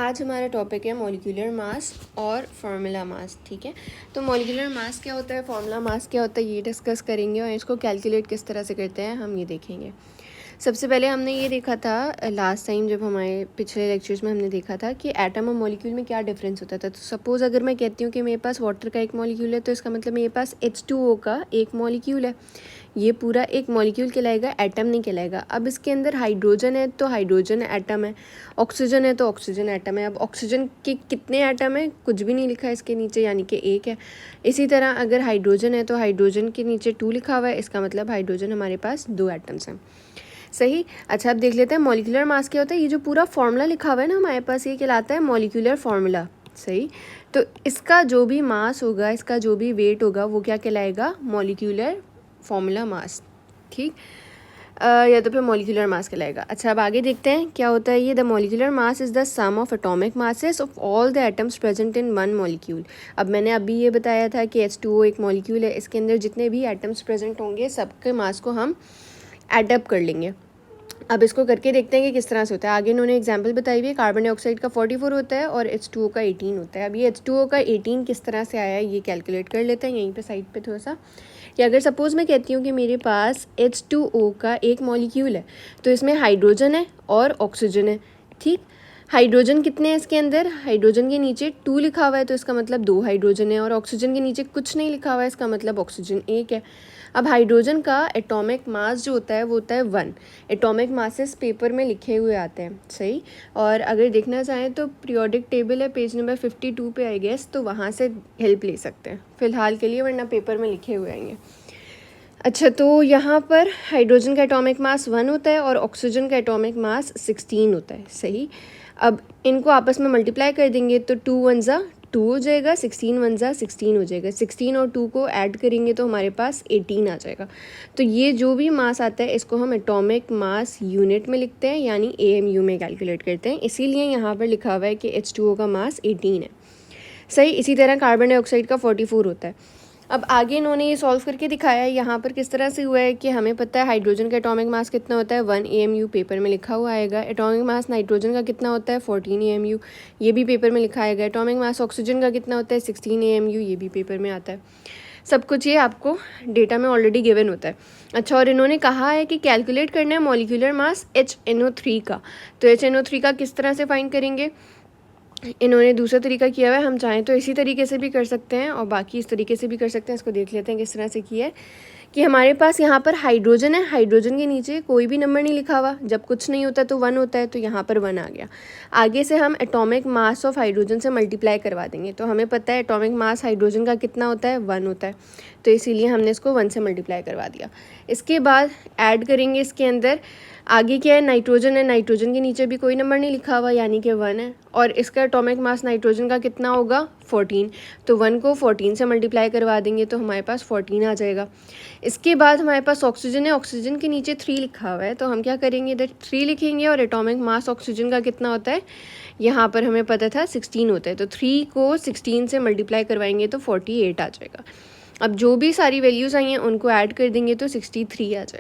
आज हमारा टॉपिक है मॉलिक्यूलर मास और फार्मूला मास। ठीक है, तो मॉलिक्यूलर मास क्या होता है, फार्मूला मास क्या होता है, ये डिस्कस करेंगे और इसको कैलकुलेट किस तरह से करते हैं हम ये देखेंगे। सबसे पहले हमने ये देखा था लास्ट टाइम जब हमारे पिछले लेक्चर्स में हमने देखा था कि एटम और मॉलिक्यूल में क्या डिफरेंस होता था। तो सपोज़ अगर मैं कहती हूँ कि मेरे पास वाटर का एक मॉलिक्यूल है तो इसका मतलब मेरे पास H2O का एक मॉलिक्यूल है। ये पूरा एक मॉलिक्यूल कहलाएगा, एटम नहीं कहलाएगा। अब इसके अंदर हाइड्रोजन है तो हाइड्रोजन एटम है, ऑक्सीजन है तो ऑक्सीजन एटम है। अब ऑक्सीजन के कितने एटम है कुछ भी नहीं लिखा है इसके नीचे, यानी कि एक है। इसी तरह अगर हाइड्रोजन है तो हाइड्रोजन के नीचे 2 लिखा हुआ है, इसका मतलब हाइड्रोजन हमारे पास 2 एटम्स हैं। सही। अच्छा, अब देख लेते हैं मॉलिक्यूलर मास क्या होता है। ये जो पूरा फार्मूला लिखा हुआ है ना हमारे पास, ये कहलाता है मॉलिक्यूलर फार्मूला। सही। तो इसका जो भी मास होगा, इसका जो भी वेट होगा, वो क्या कहलाएगा, मॉलिक्यूलर फार्मूला मास। ठीक, या तो फिर मॉलिक्यूलर मास कहलाएगा। अच्छा, अब आगे देखते हैं क्या होता है ये। The molecular mass is the sum of atomic masses of all the atoms present in one molecule. अब मैंने अभी ये बताया था कि H2O एक मॉलिक्यूल है, इसके अंदर जितने भी एटम्स प्रेजेंट होंगे सबके मास को हम एडअप कर लेंगे। अब इसको करके देखते हैं कि किस तरह से होता है। आगे इन्होंने एग्जांपल बताई हुई है, कार्बन डाइऑक्साइड का 44 होता है और H2O का 18 होता है। अब ये H2O का 18 किस तरह से आया है ये कैलकुलेट कर लेते हैं यहीं पे साइड पे थोड़ा सा। कि अगर सपोज़ मैं कहती हूँ कि मेरे पास H2O का एक मॉलिक्यूल है तो इसमें हाइड्रोजन है और ऑक्सीजन है। ठीक, हाइड्रोजन कितने हैं इसके अंदर, हाइड्रोजन के नीचे 2 लिखा हुआ है तो इसका मतलब 2 हाइड्रोजन है, और ऑक्सीजन के नीचे कुछ नहीं लिखा हुआ है, इसका मतलब ऑक्सीजन 1 है। अब हाइड्रोजन का एटॉमिक मास जो होता है वो होता है 1। एटॉमिक मासेस पेपर में लिखे हुए आते हैं। सही। और अगर देखना चाहें तो पीरियोडिक टेबल है पेज नंबर 52 पे आई गेस, तो वहाँ से हेल्प ले सकते हैं फ़िलहाल के लिए, वरना पेपर में लिखे हुए आएंगे। अच्छा, तो यहाँ पर हाइड्रोजन का एटॉमिक मास 1 होता है और ऑक्सीजन का एटॉमिक मास 16 होता है। सही। अब इनको आपस में मल्टीप्लाई कर देंगे तो 2 1 ज़ा 2 हो जाएगा, 16 1 ज़ा 16 हो जाएगा। 16 और 2 को ऐड करेंगे तो हमारे पास 18 आ जाएगा। तो ये जो भी मास आता है इसको हम एटॉमिक मास यूनिट में लिखते हैं, यानी AMU में कैलकुलेट करते हैं, इसीलिए यहाँ पर लिखा हुआ है कि H2O का मास 18 है। सही। इसी तरह कार्बन डाइऑक्साइड का 44 होता है। अब आगे इन्होंने ये सॉल्व करके दिखाया है यहाँ पर किस तरह से हुआ है कि हमें पता है हाइड्रोजन का एटॉमिक मास कितना होता है 1 AMU, पेपर में लिखा हुआ आएगा। एटॉमिक मास नाइट्रोजन का कितना होता है 14 AMU, ये भी पेपर में लिखा आएगा। एटॉमिक मास ऑक्सीजन का कितना होता है 16 AMU, ये भी पेपर में आता है। सब कुछ ये आपको डेटा में ऑलरेडी गिवन होता है। अच्छा, और इन्होंने कहा है कि कैलकुलेट करना है मॉलिक्यूलर मास HNO3 का। तो HNO3 का किस तरह से फाइंड करेंगे, इन्होंने दूसरा तरीका किया हुआ है। हम चाहें तो इसी तरीके से भी कर सकते हैं और बाकी इस तरीके से भी कर सकते हैं। इसको देख लेते हैं किस तरह से किया है। कि हमारे पास यहाँ पर हाइड्रोजन है, हाइड्रोजन के नीचे कोई भी नंबर नहीं लिखा हुआ, जब कुछ नहीं होता तो 1 होता है, तो यहाँ पर 1 आ गया। आगे से हम एटॉमिक मास ऑफ हाइड्रोजन से मल्टीप्लाई करवा देंगे, तो हमें पता है एटॉमिक मास हाइड्रोजन का कितना होता है 1 होता है, तो इसीलिए हमने इसको 1 से मल्टीप्लाई करवा दिया। इसके बाद ऐड करेंगे इसके अंदर, आगे क्या है, नाइट्रोजन है, नाइट्रोजन के नीचे भी कोई नंबर नहीं लिखा हुआ यानी कि 1 है, और इसका एटॉमिक मास नाइट्रोजन का कितना होगा 14, तो 1 को 14 से मल्टीप्लाई करवा देंगे तो हमारे पास 14 आ जाएगा। इसके बाद हमारे पास ऑक्सीजन है, ऑक्सीजन के नीचे 3 लिखा हुआ है, तो हम क्या करेंगे, इधर 3 लिखेंगे, और एटॉमिक मास ऑक्सीजन का कितना होता है, यहाँ पर हमें पता था 16 होता है, तो 3 को 16 से मल्टीप्लाई करवाएंगे तो 48 आ जाएगा। अब जो भी सारी वैल्यूज़ आई हैं उनको ऐड कर देंगे तो 63 आ जाएगा।